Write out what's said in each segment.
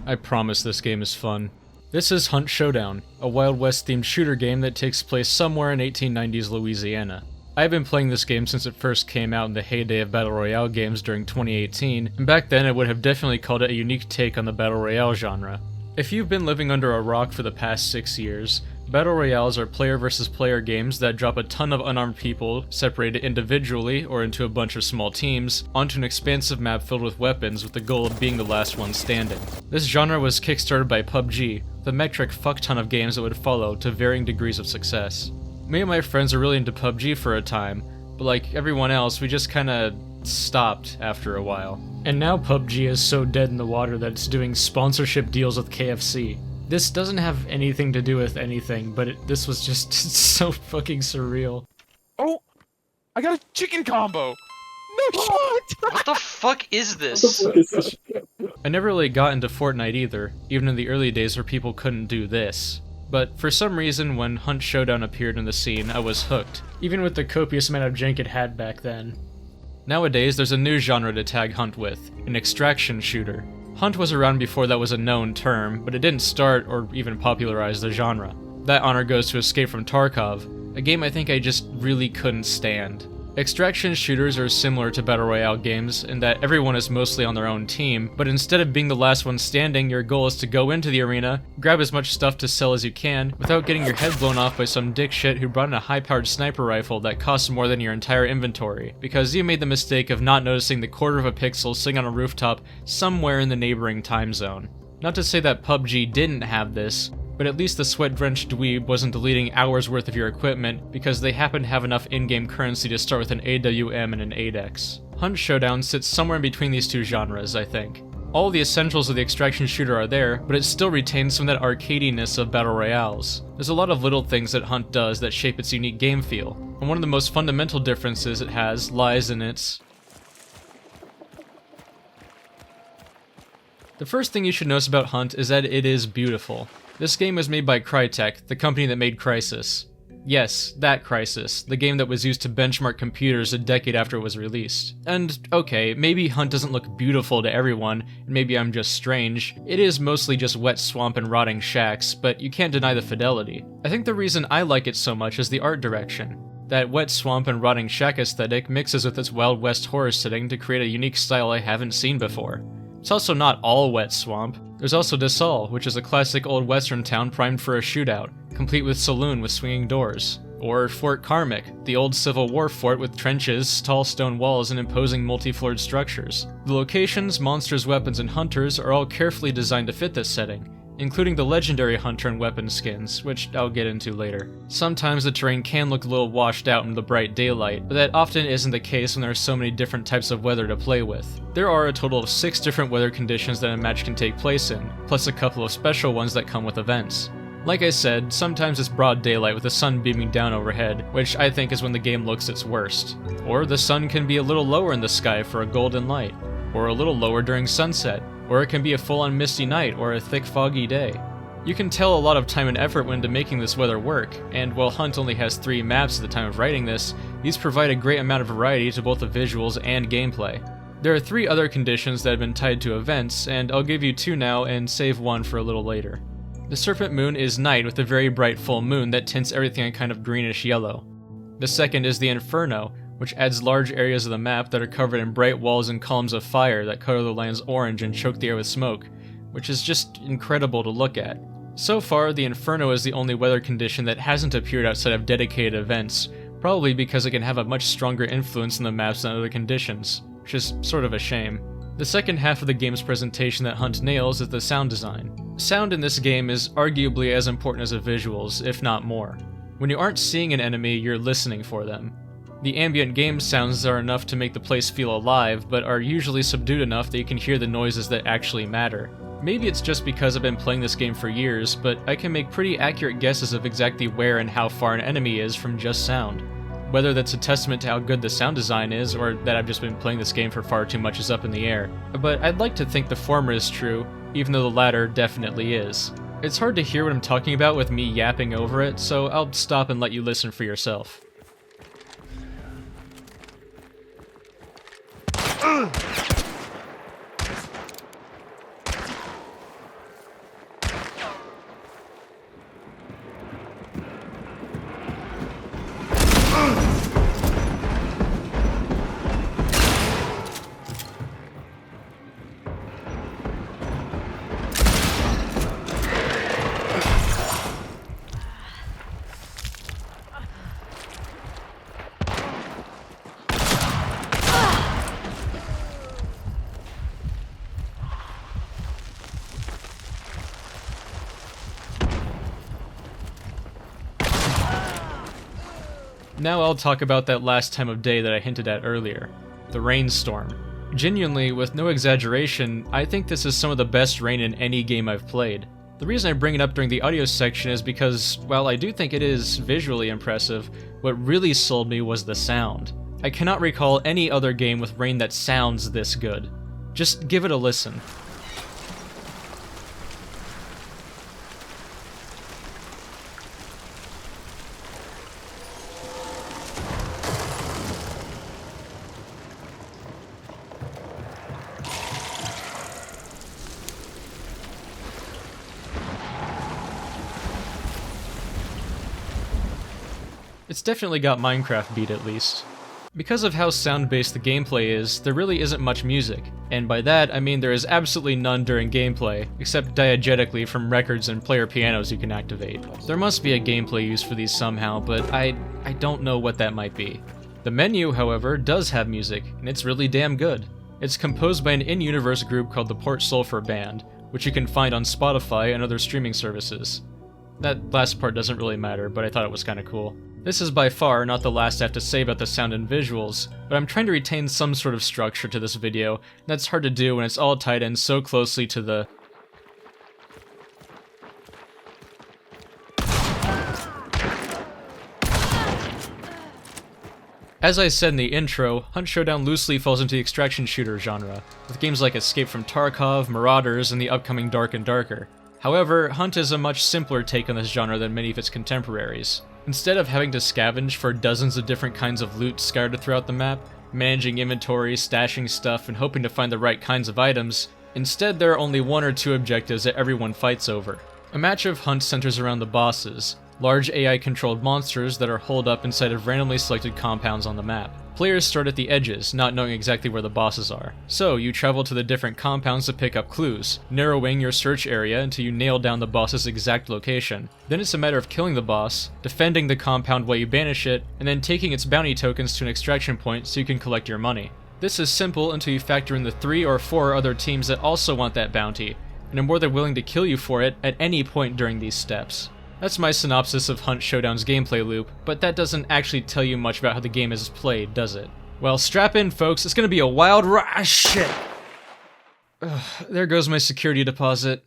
I promise this game is fun. This is Hunt Showdown, a Wild West themed shooter game that takes place somewhere in 1890s Louisiana. I've been playing this game since it first came out in the heyday of Battle Royale games during 2018, and back then I would have definitely called it a unique take on the Battle Royale genre. If you've been living under a rock for the past 6 years, Battle Royales are player versus player games that drop a ton of unarmed people, separated individually or into a bunch of small teams, onto an expansive map filled with weapons with the goal of being the last one standing. This genre was kickstarted by PUBG, the metric fuckton of games that would follow to varying degrees of success. Me and my friends are really into PUBG for a time, but like everyone else, we just kinda stopped after a while. And now PUBG is so dead in the water that it's doing sponsorship deals with KFC. This doesn't have anything to do with anything, but this was just so fucking surreal. Oh! I got a chicken combo! No shot! What the fuck is this? I never really got into Fortnite either, even in the early days where people couldn't do this. But for some reason, when Hunt Showdown appeared in the scene, I was hooked, even with the copious amount of jank it had back then. Nowadays, there's a new genre to tag Hunt with, an extraction shooter. Hunt was around before that was a known term, but it didn't start or even popularize the genre. That honor goes to Escape from Tarkov, a game I think I just really couldn't stand. Extraction shooters are similar to Battle Royale games in that everyone is mostly on their own team, but instead of being the last one standing, your goal is to go into the arena, grab as much stuff to sell as you can, without getting your head blown off by some dipshit who brought in a high-powered sniper rifle that costs more than your entire inventory, because you made the mistake of not noticing the quarter of a pixel sitting on a rooftop somewhere in the neighboring time zone. Not to say that PUBG didn't have this, but at least the sweat-drenched dweeb wasn't deleting hours worth of your equipment because they happen to have enough in-game currency to start with an AWM and an 8X. Hunt Showdown sits somewhere in between these two genres, I think. All the essentials of the extraction shooter are there, but it still retains some of that arcadiness of Battle Royales. There's a lot of little things that Hunt does that shape its unique game feel, and one of the most fundamental differences it has lies in its... The first thing you should notice about Hunt is that it is beautiful. This game was made by Crytek, the company that made Crysis. Yes, that Crysis, the game that was used to benchmark computers a decade after it was released. And, okay, maybe Hunt doesn't look beautiful to everyone, and maybe I'm just strange. It is mostly just wet swamp and rotting shacks, but you can't deny the fidelity. I think the reason I like it so much is the art direction. That wet swamp and rotting shack aesthetic mixes with its Wild West horror setting to create a unique style I haven't seen before. It's also not all wet swamp. There's also DeSalle, which is a classic old western town primed for a shootout, complete with saloon with swinging doors. Or Fort Carmick, the old Civil War fort with trenches, tall stone walls, and imposing multi-floored structures. The locations, monsters, weapons, and hunters are all carefully designed to fit this setting, including the legendary hunter and weapon skins, which I'll get into later. Sometimes the terrain can look a little washed out in the bright daylight, but that often isn't the case when there are so many different types of weather to play with. There are a total of 6 different weather conditions that a match can take place in, plus a couple of special ones that come with events. Like I said, sometimes it's broad daylight with the sun beaming down overhead, which I think is when the game looks its worst. Or the sun can be a little lower in the sky for a golden light, or a little lower during sunset, or it can be a full-on misty night or a thick foggy day. You can tell a lot of time and effort went into making this weather work, and while Hunt only has 3 maps at the time of writing this, these provide a great amount of variety to both the visuals and gameplay. There are 3 other conditions that have been tied to events, and I'll give you 2 now and save 1 for a little later. The Serpent Moon is night with a very bright full moon that tints everything a kind of greenish yellow. The second is the Inferno, which adds large areas of the map that are covered in bright walls and columns of fire that color the lands orange and choke the air with smoke, which is just incredible to look at. So far, the Inferno is the only weather condition that hasn't appeared outside of dedicated events, probably because it can have a much stronger influence in the maps than other conditions, which is sort of a shame. The second half of the game's presentation that Hunt nails is the sound design. Sound in this game is arguably as important as the visuals, if not more. When you aren't seeing an enemy, you're listening for them. The ambient game sounds are enough to make the place feel alive, but are usually subdued enough that you can hear the noises that actually matter. Maybe it's just because I've been playing this game for years, but I can make pretty accurate guesses of exactly where and how far an enemy is from just sound. Whether that's a testament to how good the sound design is, or that I've just been playing this game for far too much is up in the air. But I'd like to think the former is true, even though the latter definitely is. It's hard to hear what I'm talking about with me yapping over it, so I'll stop and let you listen for yourself. Now I'll talk about that last time of day that I hinted at earlier, the rainstorm. Genuinely, with no exaggeration, I think this is some of the best rain in any game I've played. The reason I bring it up during the audio section is because, while I do think it is visually impressive, what really sold me was the sound. I cannot recall any other game with rain that sounds this good. Just give it a listen. It's definitely got Minecraft beat at least. Because of how sound-based the gameplay is, there really isn't much music, and by that I mean there is absolutely none during gameplay, except diegetically from records and player pianos you can activate. There must be a gameplay use for these somehow, but I don't know what that might be. The menu, however, does have music, and it's really damn good. It's composed by an in-universe group called the Port Sulphur Band, which you can find on Spotify and other streaming services. That last part doesn't really matter, but I thought it was kinda cool. This is by far not the last I have to say about the sound and visuals, but I'm trying to retain some sort of structure to this video, and that's hard to do when it's all tied in so closely to the... As I said in the intro, Hunt Showdown loosely falls into the extraction shooter genre, with games like Escape from Tarkov, Marauders, and the upcoming Dark and Darker. However, Hunt is a much simpler take on this genre than many of its contemporaries. Instead of having to scavenge for dozens of different kinds of loot scattered throughout the map, managing inventory, stashing stuff, and hoping to find the right kinds of items, instead there are only one or two objectives that everyone fights over. A match of Hunt centers around the bosses, large AI-controlled monsters that are holed up inside of randomly selected compounds on the map. Players start at the edges, not knowing exactly where the bosses are. So, you travel to the different compounds to pick up clues, narrowing your search area until you nail down the boss's exact location. Then it's a matter of killing the boss, defending the compound while you banish it, and then taking its bounty tokens to an extraction point so you can collect your money. This is simple until you factor in the 3 or 4 other teams that also want that bounty, and are more than willing to kill you for it at any point during these steps. That's my synopsis of Hunt Showdown's gameplay loop, but that doesn't actually tell you much about how the game is played, does it? Well, strap in, folks, it's gonna be a wild shit! Ugh, there goes my security deposit.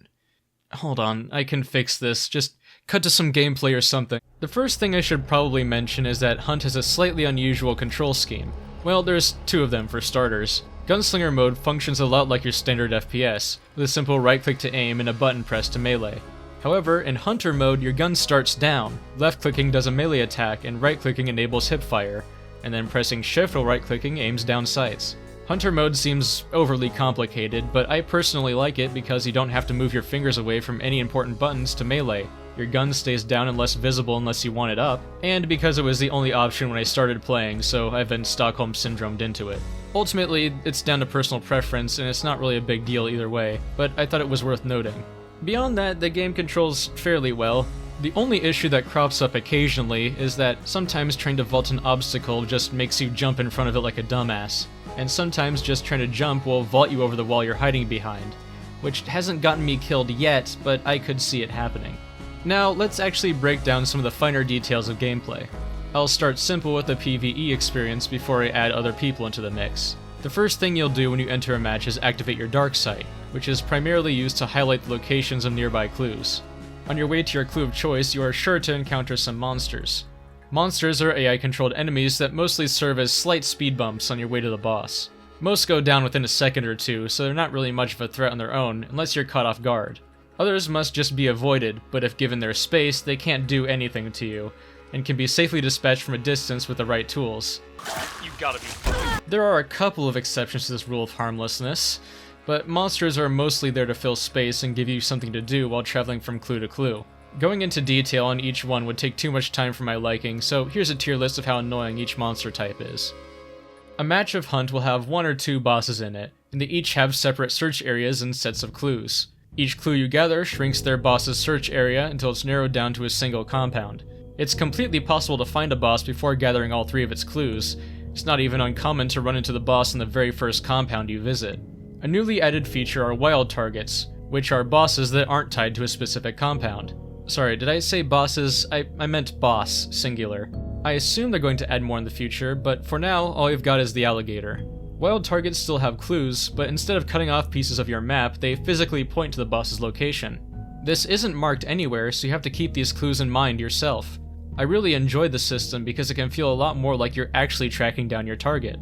Hold on, I can fix this, just cut to some gameplay or something. The first thing I should probably mention is that Hunt has a slightly unusual control scheme. Well, there's 2 of them for starters. Gunslinger mode functions a lot like your standard FPS, with a simple right-click to aim and a button press to melee. However, in Hunter mode, your gun starts down, left-clicking does a melee attack, and right-clicking enables hipfire, and then pressing shift while right-clicking aims down sights. Hunter mode seems overly complicated, but I personally like it because you don't have to move your fingers away from any important buttons to melee. Your gun stays down and less visible unless you want it up, and because it was the only option when I started playing, so I've been Stockholm Syndromed into it. Ultimately, it's down to personal preference, and it's not really a big deal either way, but I thought it was worth noting. Beyond that, the game controls fairly well. The only issue that crops up occasionally is that sometimes trying to vault an obstacle just makes you jump in front of it like a dumbass, and sometimes just trying to jump will vault you over the wall you're hiding behind, which hasn't gotten me killed yet, but I could see it happening. Now, let's actually break down some of the finer details of gameplay. I'll start simple with the PvE experience before I add other people into the mix. The first thing you'll do when you enter a match is activate your dark sight, which is primarily used to highlight the locations of nearby clues. On your way to your clue of choice, you are sure to encounter some monsters. Monsters are AI-controlled enemies that mostly serve as slight speed bumps on your way to the boss. Most go down within a second or two, so they're not really much of a threat on their own, unless you're caught off guard. Others must just be avoided, but if given their space, they can't do anything to you, and can be safely dispatched from a distance with the right tools. You gotta be. There are a couple of exceptions to this rule of harmlessness, but monsters are mostly there to fill space and give you something to do while traveling from clue to clue. Going into detail on each one would take too much time for my liking, so here's a tier list of how annoying each monster type is. A match of Hunt will have 1 or 2 bosses in it, and they each have separate search areas and sets of clues. Each clue you gather shrinks their boss's search area until it's narrowed down to a single compound. It's completely possible to find a boss before gathering all 3 of its clues. It's not even uncommon to run into the boss in the very first compound you visit. A newly added feature are wild targets, which are bosses that aren't tied to a specific compound. Sorry, did I say bosses? I meant boss, singular. I assume they're going to add more in the future, but for now, all you've got is the alligator. Wild targets still have clues, but instead of cutting off pieces of your map, they physically point to the boss's location. This isn't marked anywhere, so you have to keep these clues in mind yourself. I really enjoyed the system because it can feel a lot more like you're actually tracking down your target.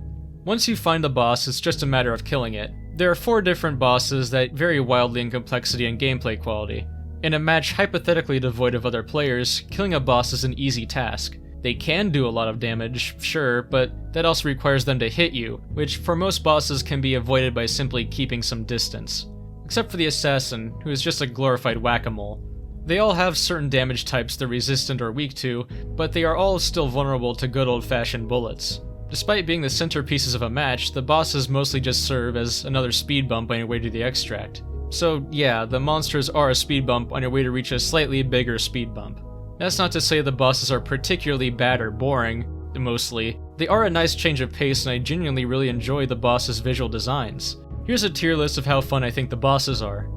Once you find the boss, it's just a matter of killing it. There are 4 different bosses that vary wildly in complexity and gameplay quality. In a match hypothetically devoid of other players, killing a boss is an easy task. They can do a lot of damage, sure, but that also requires them to hit you, which for most bosses can be avoided by simply keeping some distance. Except for the assassin, who is just a glorified whack-a-mole. They all have certain damage types they're resistant or weak to, but they are all still vulnerable to good old-fashioned bullets. Despite being the centerpieces of a match, the bosses mostly just serve as another speed bump on your way to the extract. So yeah, the monsters are a speed bump on your way to reach a slightly bigger speed bump. That's not to say the bosses are particularly bad or boring, mostly. They are a nice change of pace and I genuinely really enjoy the bosses' visual designs. Here's a tier list of how fun I think the bosses are.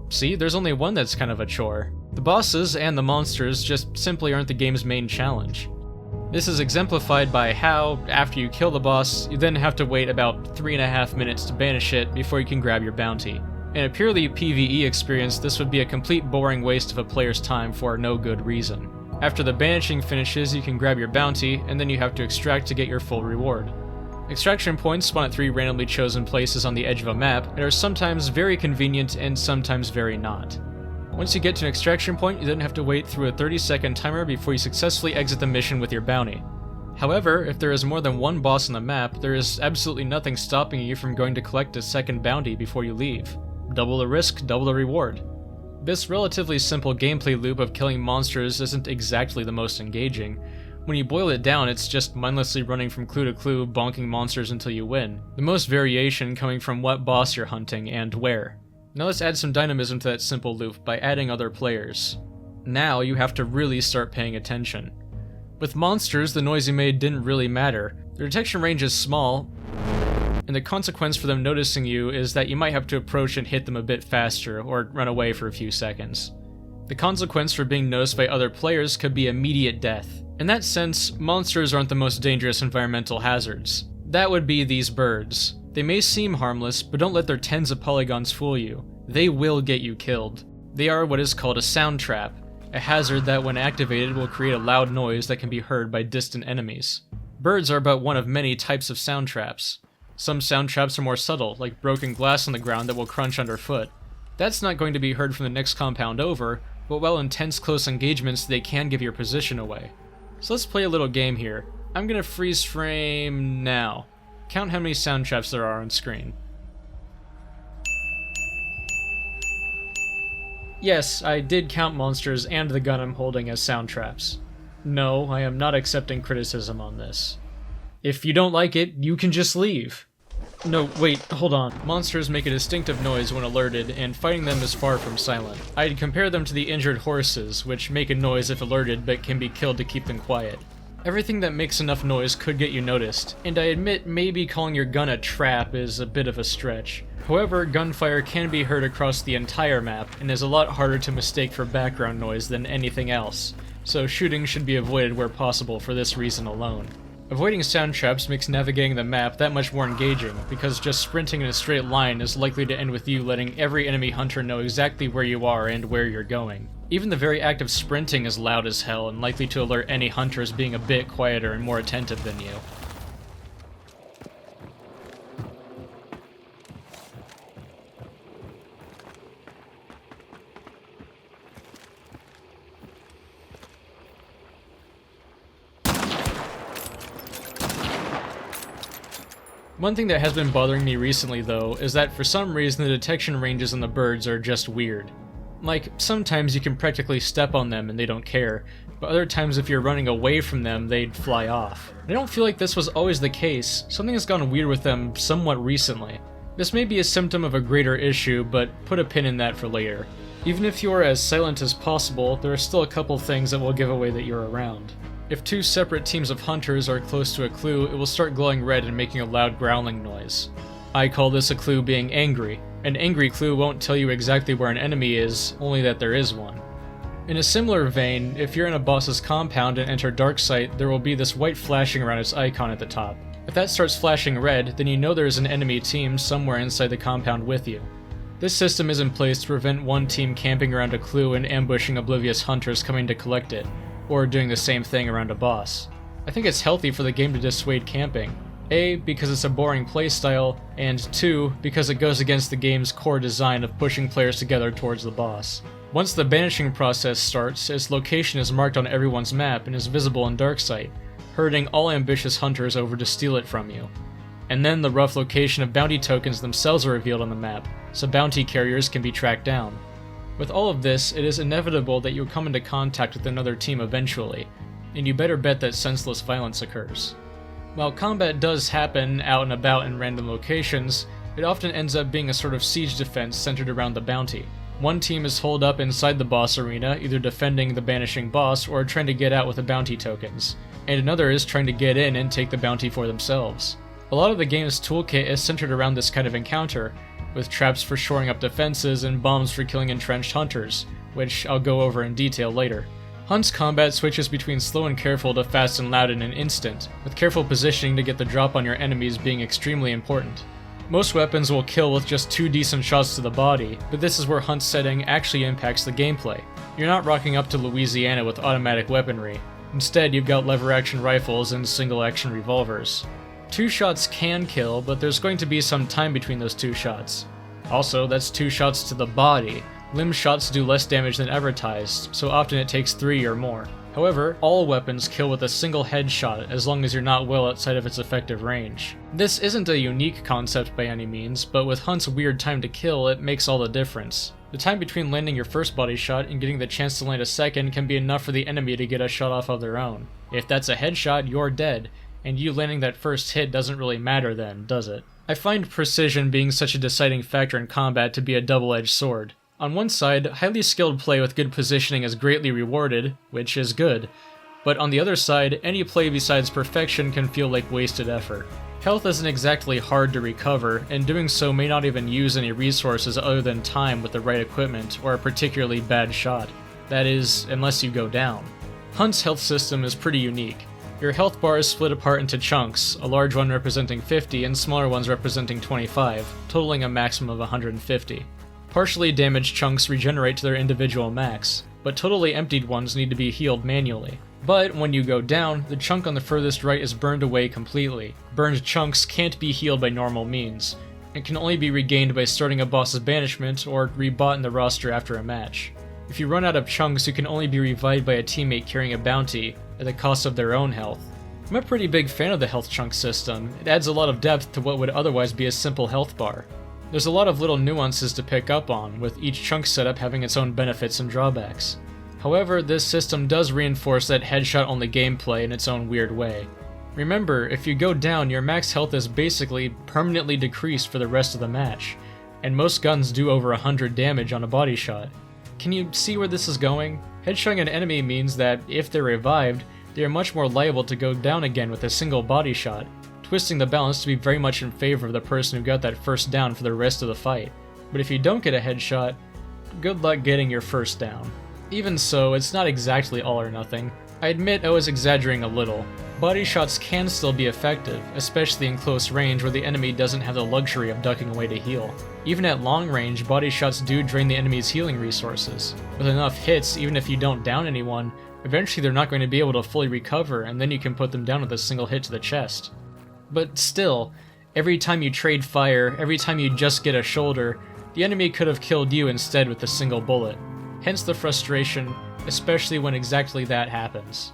See, there's only one that's kind of a chore. The bosses and the monsters just simply aren't the game's main challenge. This is exemplified by how, after you kill the boss, you then have to wait about 3.5 minutes to banish it before you can grab your bounty. In a purely PvE experience, this would be a complete boring waste of a player's time for no good reason. After the banishing finishes, you can grab your bounty, and then you have to extract to get your full reward. Extraction points spawn at 3 randomly chosen places on the edge of a map, and are sometimes very convenient and sometimes very not. Once you get to an extraction point, you then have to wait through a 30-second timer before you successfully exit the mission with your bounty. However, if there is more than one boss on the map, there is absolutely nothing stopping you from going to collect a second bounty before you leave. Double the risk, double the reward. This relatively simple gameplay loop of killing monsters isn't exactly the most engaging. When you boil it down, it's just mindlessly running from clue to clue, bonking monsters until you win. The most variation coming from what boss you're hunting and where. Now let's add some dynamism to that simple loop by adding other players. Now you have to really start paying attention. With monsters, the noise you made didn't really matter. The detection range is small, and the consequence for them noticing you is that you might have to approach and hit them a bit faster, or run away for a few seconds. The consequence for being noticed by other players could be immediate death. In that sense, monsters aren't the most dangerous environmental hazards. That would be these birds. They may seem harmless, but don't let their tens of polygons fool you. They will get you killed. They are what is called a sound trap, a hazard that when activated will create a loud noise that can be heard by distant enemies. Birds are but one of many types of sound traps. Some sound traps are more subtle, like broken glass on the ground that will crunch underfoot. That's not going to be heard from the next compound over, but while intense close engagements they can give your position away. So let's play a little game here. I'm gonna freeze frame now. Count how many sound traps there are on screen. Yes, I did count monsters and the gun I'm holding as sound traps. No, I am not accepting criticism on this. If you don't like it, you can just leave. No, wait, hold on. Monsters make a distinctive noise when alerted, and fighting them is far from silent. I'd compare them to the injured horses, which make a noise if alerted but can be killed to keep them quiet. Everything that makes enough noise could get you noticed, and I admit maybe calling your gun a trap is a bit of a stretch. However, gunfire can be heard across the entire map, and is a lot harder to mistake for background noise than anything else, so shooting should be avoided where possible for this reason alone. Avoiding sound traps makes navigating the map that much more engaging, because just sprinting in a straight line is likely to end with you letting every enemy hunter know exactly where you are and where you're going. Even the very act of sprinting is loud as hell and likely to alert any hunter as being a bit quieter and more attentive than you. One thing that has been bothering me recently though, is that for some reason the detection ranges on the birds are just weird. Like, sometimes you can practically step on them and they don't care, but other times if you're running away from them, they'd fly off. I don't feel like this was always the case. Something has gone weird with them somewhat recently. This may be a symptom of a greater issue, but put a pin in that for later. Even if you are as silent as possible, there are still a couple things that will give away that you're around. If 2 separate teams of hunters are close to a clue, it will start glowing red and making a loud growling noise. I call this a clue being angry. An angry clue won't tell you exactly where an enemy is, only that there is one. In a similar vein, if you're in a boss's compound and enter Dark Sight, there will be this white flashing around its icon at the top. If that starts flashing red, then you know there is an enemy team somewhere inside the compound with you. This system is in place to prevent one team camping around a clue and ambushing oblivious hunters coming to collect it, or doing the same thing around a boss. I think it's healthy for the game to dissuade camping. A, because it's a boring playstyle, and 2, because it goes against the game's core design of pushing players together towards the boss. Once the banishing process starts, its location is marked on everyone's map and is visible in Darksight, herding all ambitious hunters over to steal it from you. And then the rough location of bounty tokens themselves are revealed on the map, so bounty carriers can be tracked down. With all of this, it is inevitable that you'll come into contact with another team eventually, and you better bet that senseless violence occurs. While combat does happen out and about in random locations, it often ends up being a sort of siege defense centered around the bounty. One team is holed up inside the boss arena, either defending the banishing boss or trying to get out with the bounty tokens, and another is trying to get in and take the bounty for themselves. A lot of the game's toolkit is centered around this kind of encounter, with traps for shoring up defenses and bombs for killing entrenched hunters, which I'll go over in detail later. Hunt's combat switches between slow and careful to fast and loud in an instant, with careful positioning to get the drop on your enemies being extremely important. Most weapons will kill with just 2 decent shots to the body, but this is where Hunt's setting actually impacts the gameplay. You're not rocking up to Louisiana with automatic weaponry. Instead, you've got lever-action rifles and single-action revolvers. 2 shots can kill, but there's going to be some time between those 2 shots. Also, that's 2 shots to the body. Limb shots do less damage than advertised, so often it takes 3 or more. However, all weapons kill with a single headshot as long as you're not well outside of its effective range. This isn't a unique concept by any means, but with Hunt's weird time to kill, it makes all the difference. The time between landing your first body shot and getting the chance to land a second can be enough for the enemy to get a shot off of their own. If that's a headshot, you're dead, and you landing that first hit doesn't really matter then, does it? I find precision being such a deciding factor in combat to be a double-edged sword. On one side, highly skilled play with good positioning is greatly rewarded, which is good, but on the other side, any play besides perfection can feel like wasted effort. Health isn't exactly hard to recover, and doing so may not even use any resources other than time with the right equipment or a particularly bad shot. That is, unless you go down. Hunt's health system is pretty unique. Your health bar is split apart into chunks, a large one representing 50 and smaller ones representing 25, totaling a maximum of 150. Partially damaged chunks regenerate to their individual max, but totally emptied ones need to be healed manually. But when you go down, the chunk on the furthest right is burned away completely. Burned chunks can't be healed by normal means, and can only be regained by starting a boss's banishment or rebought in the roster after a match. If you run out of chunks, you can only be revived by a teammate carrying a bounty, at the cost of their own health. I'm a pretty big fan of the health chunk system. It adds a lot of depth to what would otherwise be a simple health bar. There's a lot of little nuances to pick up on, with each chunk setup having its own benefits and drawbacks. However, this system does reinforce that headshot-only gameplay in its own weird way. Remember, if you go down, your max health is basically permanently decreased for the rest of the match, and most guns do over 100 damage on a body shot. Can you see where this is going? Headshotting an enemy means that, if they're revived, they are much more liable to go down again with a single body shot, twisting the balance to be very much in favor of the person who got that first down for the rest of the fight. But if you don't get a headshot, good luck getting your first down. Even so, it's not exactly all or nothing. I admit I was exaggerating a little. Body shots can still be effective, especially in close range where the enemy doesn't have the luxury of ducking away to heal. Even at long range, body shots do drain the enemy's healing resources. With enough hits, even if you don't down anyone, eventually they're not going to be able to fully recover, and then you can put them down with a single hit to the chest. But still, every time you trade fire, every time you just get a shoulder, the enemy could have killed you instead with a single bullet. Hence the frustration, especially when exactly that happens.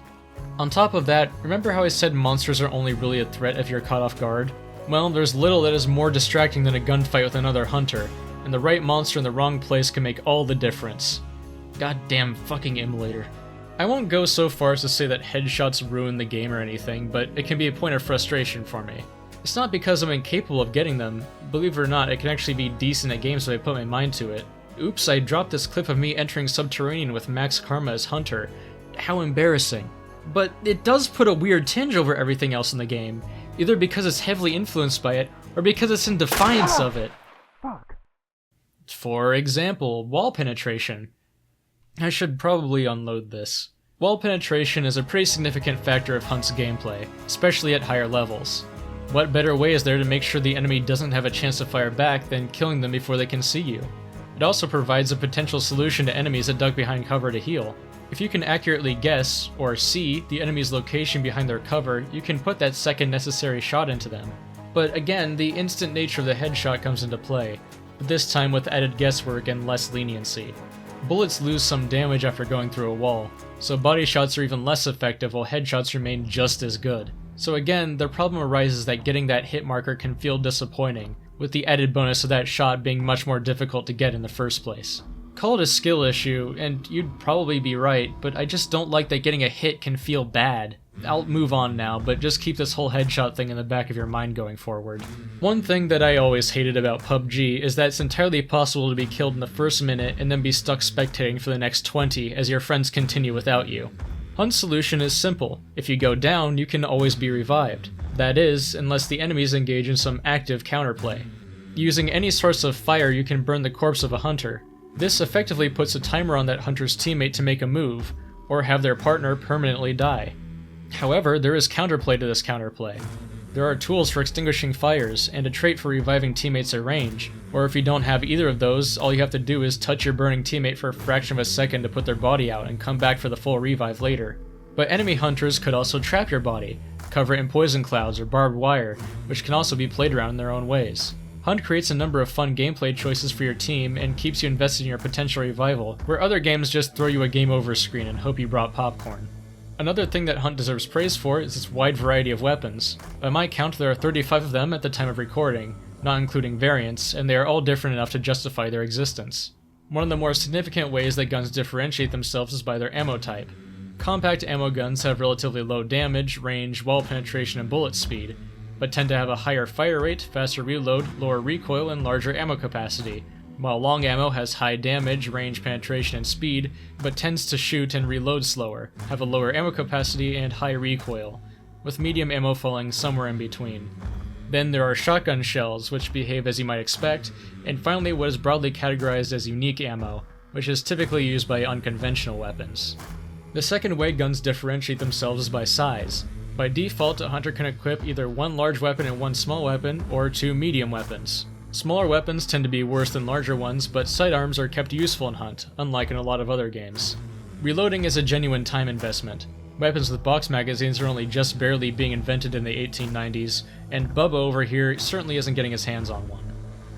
On top of that, remember how I said monsters are only really a threat if you're caught off guard? Well, there's little that is more distracting than a gunfight with another hunter, and the right monster in the wrong place can make all the difference. Goddamn fucking emulator. I won't go so far as to say that headshots ruin the game or anything, but it can be a point of frustration for me. It's not because I'm incapable of getting them. Believe it or not, I can actually be decent at games if I put my mind to it. Oops, I dropped this clip of me entering Subterranean with Max Karma as Hunter. How embarrassing. But it does put a weird tinge over everything else in the game, either because it's heavily influenced by it, or because it's in defiance of it. Fuck. For example, wall penetration. I should probably unload this. Wall penetration is a pretty significant factor of Hunt's gameplay, especially at higher levels. What better way is there to make sure the enemy doesn't have a chance to fire back than killing them before they can see you? It also provides a potential solution to enemies that duck behind cover to heal. If you can accurately guess, or see, the enemy's location behind their cover, you can put that second necessary shot into them. But again, the instant nature of the headshot comes into play, but this time with added guesswork and less leniency. Bullets lose some damage after going through a wall, so body shots are even less effective while headshots remain just as good. So again, the problem arises that getting that hit marker can feel disappointing, with the added bonus of that shot being much more difficult to get in the first place. Call it a skill issue, and you'd probably be right, but I just don't like that getting a hit can feel bad. I'll move on now, but just keep this whole headshot thing in the back of your mind going forward. One thing that I always hated about PUBG is that it's entirely possible to be killed in the first minute and then be stuck spectating for the next 20 as your friends continue without you. Hunt's solution is simple. If you go down, you can always be revived. That is, unless the enemies engage in some active counterplay. Using any source of fire, you can burn the corpse of a hunter. This effectively puts a timer on that hunter's teammate to make a move, or have their partner permanently die. However, there is counterplay to this counterplay. There are tools for extinguishing fires, and a trait for reviving teammates at range, or if you don't have either of those, all you have to do is touch your burning teammate for a fraction of a second to put their body out and come back for the full revive later. But enemy hunters could also trap your body, cover it in poison clouds or barbed wire, which can also be played around in their own ways. Hunt creates a number of fun gameplay choices for your team and keeps you invested in your potential revival, where other games just throw you a game over screen and hope you brought popcorn. Another thing that Hunt deserves praise for is its wide variety of weapons. By my count, there are 35 of them at the time of recording, not including variants, and they are all different enough to justify their existence. One of the more significant ways that guns differentiate themselves is by their ammo type. Compact ammo guns have relatively low damage, range, wall penetration, and bullet speed, but tend to have a higher fire rate, faster reload, lower recoil, and larger ammo capacity, while long ammo has high damage, range, penetration, and speed, but tends to shoot and reload slower, have a lower ammo capacity, and high recoil, with medium ammo falling somewhere in between. Then there are shotgun shells, which behave as you might expect, and finally what is broadly categorized as unique ammo, which is typically used by unconventional weapons. The second way guns differentiate themselves is by size. By default, a hunter can equip either one large weapon and one small weapon, or two medium weapons. Smaller weapons tend to be worse than larger ones, but sidearms are kept useful in Hunt, unlike in a lot of other games. Reloading is a genuine time investment. Weapons with box magazines are only just barely being invented in the 1890s, and Bubba over here certainly isn't getting his hands on one.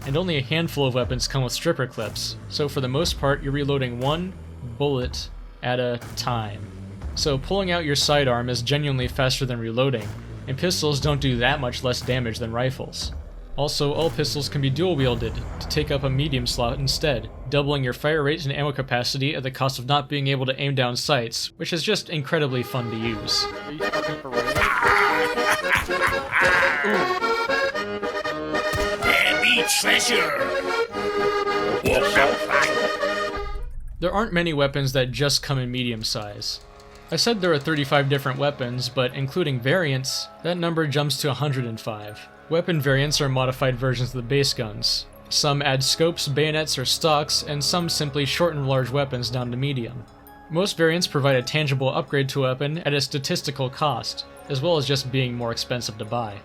And only a handful of weapons come with stripper clips, so for the most part you're reloading one bullet at a time. So pulling out your sidearm is genuinely faster than reloading, and pistols don't do that much less damage than rifles. Also, all pistols can be dual-wielded to take up a medium slot instead, doubling your fire rate and ammo capacity at the cost of not being able to aim down sights, which is just incredibly fun to use. Are you fucking for real? There aren't many weapons that just come in medium size. I said there are 35 different weapons, but including variants, that number jumps to 105. Weapon variants are modified versions of the base guns. Some add scopes, bayonets, or stocks, and some simply shorten large weapons down to medium. Most variants provide a tangible upgrade to a weapon at a statistical cost, as well as just being more expensive to buy.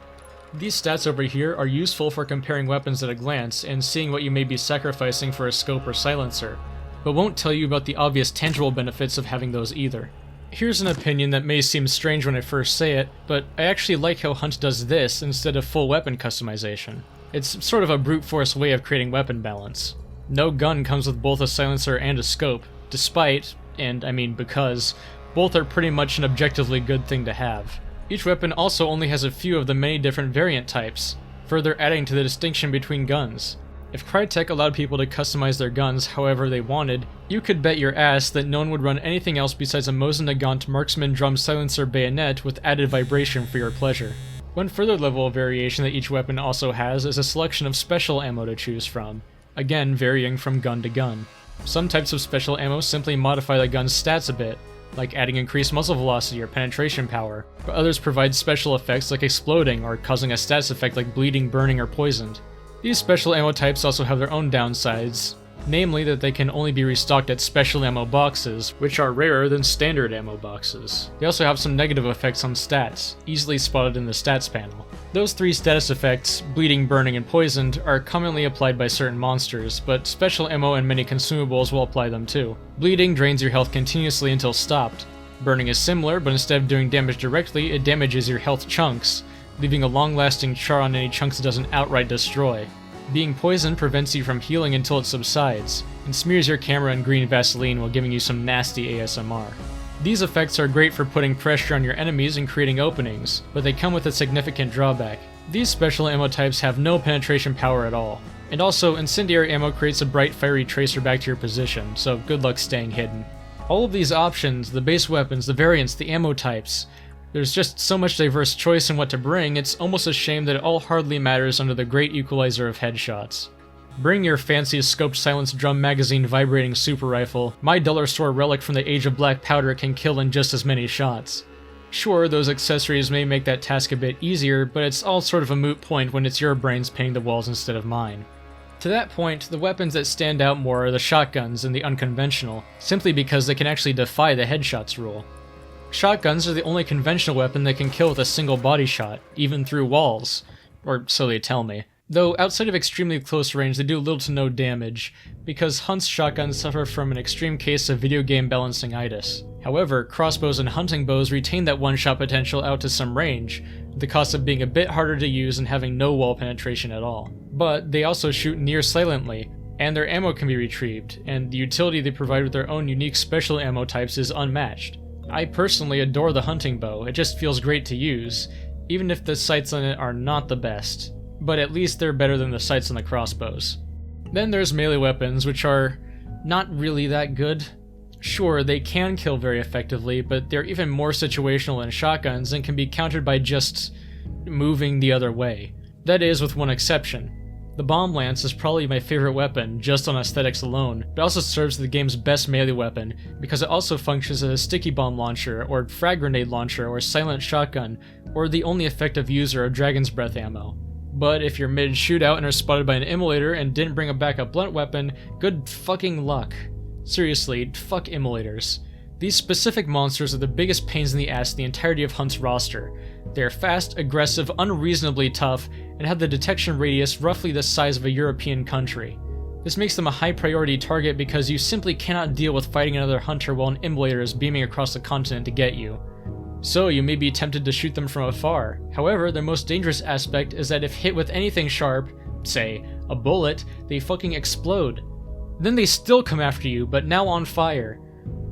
These stats over here are useful for comparing weapons at a glance and seeing what you may be sacrificing for a scope or silencer, but won't tell you about the obvious tangible benefits of having those either. Here's an opinion that may seem strange when I first say it, but I actually like how Hunt does this instead of full weapon customization. It's sort of a brute force way of creating weapon balance. No gun comes with both a silencer and a scope, despite, and I mean because, both are pretty much an objectively good thing to have. Each weapon also only has a few of the many different variant types, further adding to the distinction between guns. If Crytek allowed people to customize their guns however they wanted, you could bet your ass that no one would run anything else besides a Mosin Nagant Marksman Drum Silencer bayonet with added vibration for your pleasure. One further level of variation that each weapon also has is a selection of special ammo to choose from, again varying from gun to gun. Some types of special ammo simply modify the gun's stats a bit, like adding increased muzzle velocity or penetration power, but others provide special effects like exploding or causing a status effect like bleeding, burning, or poisoned. These special ammo types also have their own downsides, namely that they can only be restocked at special ammo boxes, which are rarer than standard ammo boxes. They also have some negative effects on stats, easily spotted in the stats panel. Those three status effects, bleeding, burning, and poisoned, are commonly applied by certain monsters, but special ammo and many consumables will apply them too. Bleeding drains your health continuously until stopped. Burning is similar, but instead of doing damage directly, it damages your health chunks, leaving a long-lasting char on any chunks it doesn't outright destroy. Being poisoned prevents you from healing until it subsides, and smears your camera in green Vaseline while giving you some nasty ASMR. These effects are great for putting pressure on your enemies and creating openings, but they come with a significant drawback. These special ammo types have no penetration power at all. And also, incendiary ammo creates a bright fiery tracer back to your position, so good luck staying hidden. All of these options, the base weapons, the variants, the ammo types, there's just so much diverse choice in what to bring, it's almost a shame that it all hardly matters under the great equalizer of headshots. Bring your fancy scoped silenced drum magazine vibrating super rifle, my dollar store relic from the age of black powder can kill in just as many shots. Sure, those accessories may make that task a bit easier, but it's all sort of a moot point when it's your brains painting the walls instead of mine. To that point, the weapons that stand out more are the shotguns and the unconventional, simply because they can actually defy the headshots rule. Shotguns are the only conventional weapon that can kill with a single body shot, even through walls. Or so they tell me. Though outside of extremely close range they do little to no damage, because Hunt's shotguns suffer from an extreme case of video game balancing-itis. However, crossbows and hunting bows retain that one-shot potential out to some range, at the cost of being a bit harder to use and having no wall penetration at all. But they also shoot near silently, and their ammo can be retrieved, and the utility they provide with their own unique special ammo types is unmatched. I personally adore the hunting bow, it just feels great to use, even if the sights on it are not the best, but at least they're better than the sights on the crossbows. Then there's melee weapons, which are not really that good. Sure, they can kill very effectively, but they're even more situational than shotguns and can be countered by just moving the other way. That is, with one exception. The bomb lance is probably my favorite weapon, just on aesthetics alone, but also serves as the game's best melee weapon, because it also functions as a sticky bomb launcher, or frag grenade launcher, or silent shotgun, or the only effective user of Dragon's Breath ammo. But if you're mid-shootout and are spotted by an immolator and didn't bring a backup blunt weapon, good fucking luck. Seriously, fuck immolators. These specific monsters are the biggest pains in the ass in the entirety of Hunt's roster. They are fast, aggressive, unreasonably tough, and have the detection radius roughly the size of a European country. This makes them a high priority target because you simply cannot deal with fighting another hunter while an immolator is beaming across the continent to get you. So you may be tempted to shoot them from afar. However, their most dangerous aspect is that if hit with anything sharp, say, a bullet, they fucking explode. Then they still come after you, but now on fire.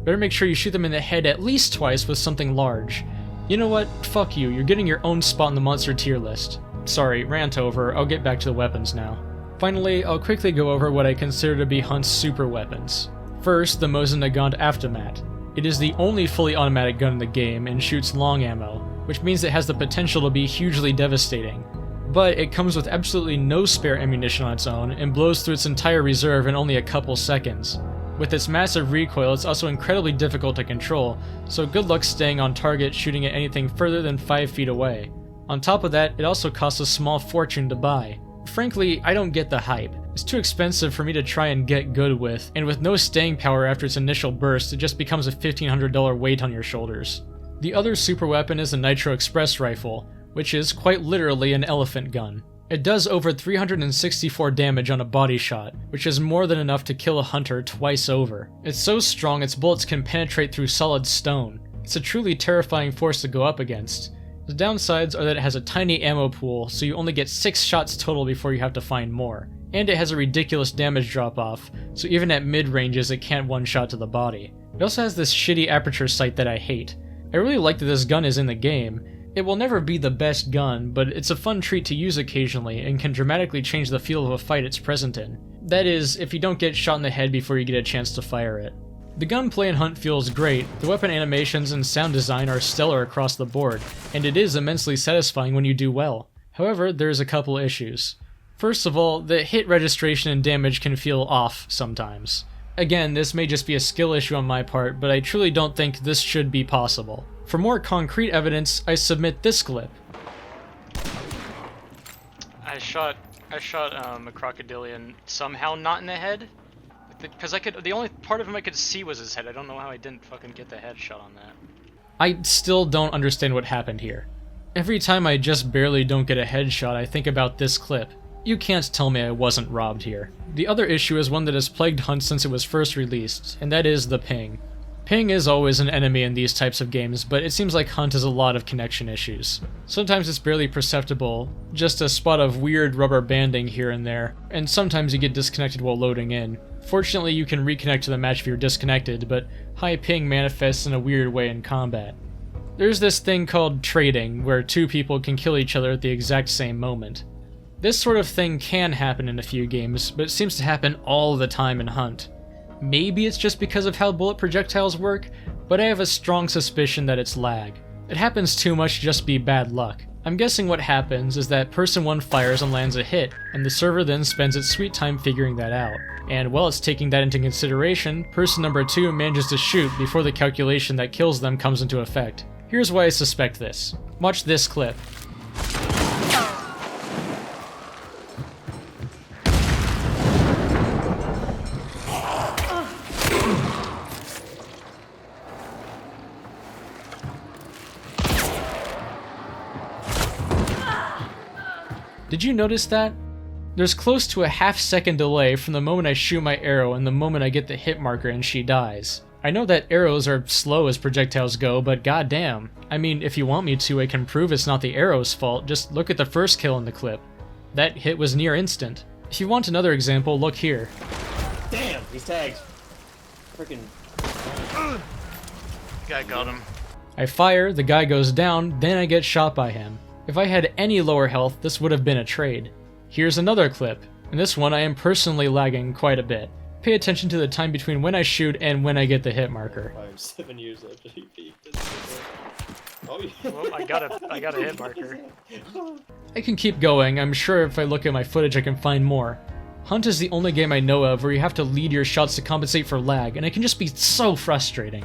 Better make sure you shoot them in the head at least twice with something large. You know what? Fuck you, you're getting your own spot in the monster tier list. Sorry, rant over, I'll get back to the weapons now. Finally, I'll quickly go over what I consider to be Hunt's super weapons. First, the Mosin Nagant Aftermat. It is the only fully automatic gun in the game and shoots long ammo, which means it has the potential to be hugely devastating. But it comes with absolutely no spare ammunition on its own and blows through its entire reserve in only a couple seconds. With its massive recoil, it's also incredibly difficult to control, so good luck staying on target shooting at anything further than 5 feet away. On top of that, it also costs a small fortune to buy. Frankly, I don't get the hype. It's too expensive for me to try and get good with, and with no staying power after its initial burst, it just becomes a $1,500 weight on your shoulders. The other super weapon is the Nitro Express Rifle, which is quite literally an elephant gun. It does over 364 damage on a body shot, which is more than enough to kill a hunter twice over. It's so strong its bullets can penetrate through solid stone. It's a truly terrifying force to go up against. The downsides are that it has a tiny ammo pool, so you only get 6 shots total before you have to find more. And it has a ridiculous damage drop-off, so even at mid-ranges it can't one-shot to the body. It also has this shitty aperture sight that I hate. I really like that this gun is in the game. It will never be the best gun, but it's a fun treat to use occasionally and can dramatically change the feel of a fight it's present in. That is, if you don't get shot in the head before you get a chance to fire it. The gunplay in Hunt feels great, the weapon animations and sound design are stellar across the board, and it is immensely satisfying when you do well. However, there's a couple issues. First of all, the hit registration and damage can feel off sometimes. Again, this may just be a skill issue on my part, but I truly don't think this should be possible. For more concrete evidence, I submit this clip. I shot a crocodilian somehow not in the head. Because the only part of him I could see was his head. I don't know how I didn't fucking get the headshot on that. I still don't understand what happened here. Every time I just barely don't get a headshot, I think about this clip. You can't tell me I wasn't robbed here. The other issue is one that has plagued Hunt since it was first released, and that is the ping. Ping is always an enemy in these types of games, but it seems like Hunt has a lot of connection issues. Sometimes it's barely perceptible, just a spot of weird rubber banding here and there, and sometimes you get disconnected while loading in. Fortunately, you can reconnect to the match if you're disconnected, but high ping manifests in a weird way in combat. There's this thing called trading, where two people can kill each other at the exact same moment. This sort of thing can happen in a few games, but it seems to happen all the time in Hunt. Maybe it's just because of how bullet projectiles work, but I have a strong suspicion that it's lag. It happens too much to just be bad luck. I'm guessing what happens is that person 1 fires and lands a hit, and the server then spends its sweet time figuring that out. And while it's taking that into consideration, person number 2 manages to shoot before the calculation that kills them comes into effect. Here's why I suspect this. Watch this clip. Did you notice that? There's close to a half-second delay from the moment I shoot my arrow and the moment I get the hit marker and she dies. I know that arrows are slow as projectiles go, but goddamn. I mean, if you want me to, I can prove it's not the arrow's fault. Just look at the first kill in the clip. That hit was near instant. If you want another example, look here. Damn, he's tagged. Freaking. Guy got him. I fire, the guy goes down, then I get shot by him. If I had any lower health, this would have been a trade. Here's another clip. In this one, I am personally lagging quite a bit. Pay attention to the time between when I shoot and when I get the hit marker. I'm 7 years after he peaked. Oh, yeah. Well, I got a hit marker. I can keep going. I'm sure if I look at my footage I can find more. Hunt is the only game I know of where you have to lead your shots to compensate for lag, and it can just be so frustrating.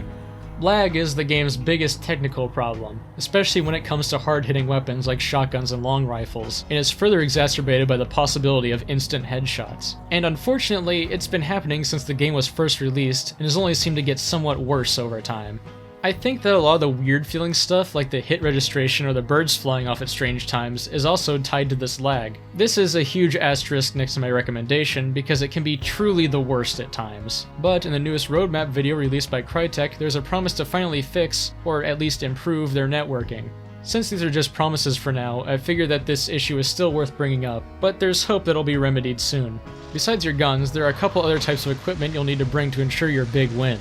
Lag is the game's biggest technical problem, especially when it comes to hard-hitting weapons like shotguns and long rifles, and is further exacerbated by the possibility of instant headshots. And unfortunately, it's been happening since the game was first released, and has only seemed to get somewhat worse over time. I think that a lot of the weird feeling stuff, like the hit registration or the birds flying off at strange times, is also tied to this lag. This is a huge asterisk next to my recommendation, because it can be truly the worst at times. But in the newest roadmap video released by Crytek, there's a promise to finally fix, or at least improve, their networking. Since these are just promises for now, I figure that this issue is still worth bringing up, but there's hope that it'll be remedied soon. Besides your guns, there are a couple other types of equipment you'll need to bring to ensure your big win.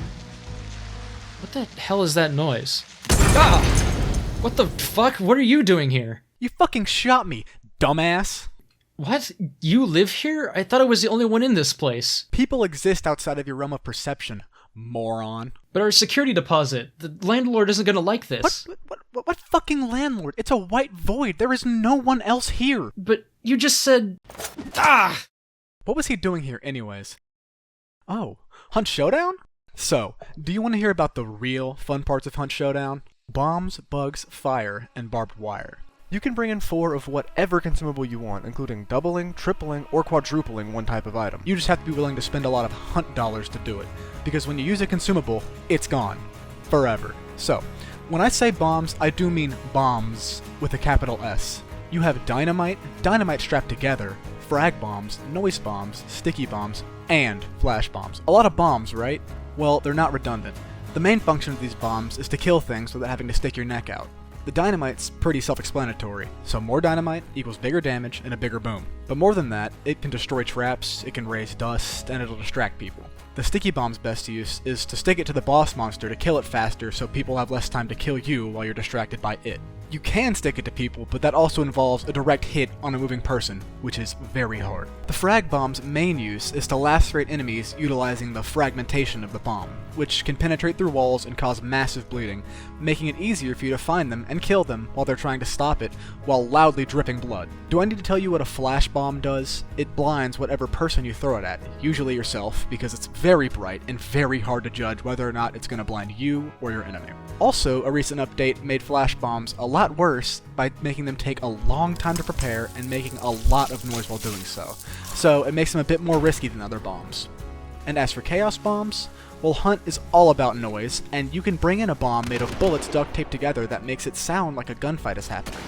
What the hell is that noise? Ah! What the fuck? What are you doing here? You fucking shot me, dumbass! What? You live here? I thought I was the only one in this place. People exist outside of your realm of perception, moron. But our security deposit, the landlord isn't gonna like this. What fucking landlord? It's a white void. There is no one else here. But you just said... Ah! What was he doing here anyways? Oh, Hunt Showdown? So, do you want to hear about the real fun parts of Hunt Showdown? Bombs, bugs, fire, and barbed wire. You can bring in 4 of whatever consumable you want, including doubling, tripling, or quadrupling one type of item. You just have to be willing to spend a lot of Hunt dollars to do it, because when you use a consumable, it's gone. Forever. So, when I say bombs, I do mean bombs with a capital S. You have dynamite strapped together, frag bombs, noise bombs, sticky bombs, and flash bombs. A lot of bombs, right? Well, they're not redundant. The main function of these bombs is to kill things without having to stick your neck out. The dynamite's pretty self-explanatory, so more dynamite equals bigger damage and a bigger boom. But more than that, it can destroy traps, it can raise dust, and it'll distract people. The sticky bomb's best use is to stick it to the boss monster to kill it faster so people have less time to kill you while you're distracted by it. You can stick it to people, but that also involves a direct hit on a moving person, which is very hard. The frag bomb's main use is to lacerate enemies utilizing the fragmentation of the bomb, which can penetrate through walls and cause massive bleeding, making it easier for you to find them and kill them while they're trying to stop it, while loudly dripping blood. Do I need to tell you what a flash bomb does? It blinds whatever person you throw it at, usually yourself, because it's very bright and very hard to judge whether or not it's going to blind you or your enemy. Also, a recent update made flash bombs a lot worse by making them take a long time to prepare and making a lot of noise while doing so. So it makes them a bit more risky than other bombs. And as for chaos bombs, well, Hunt is all about noise, and you can bring in a bomb made of bullets duct taped together that makes it sound like a gunfight is happening.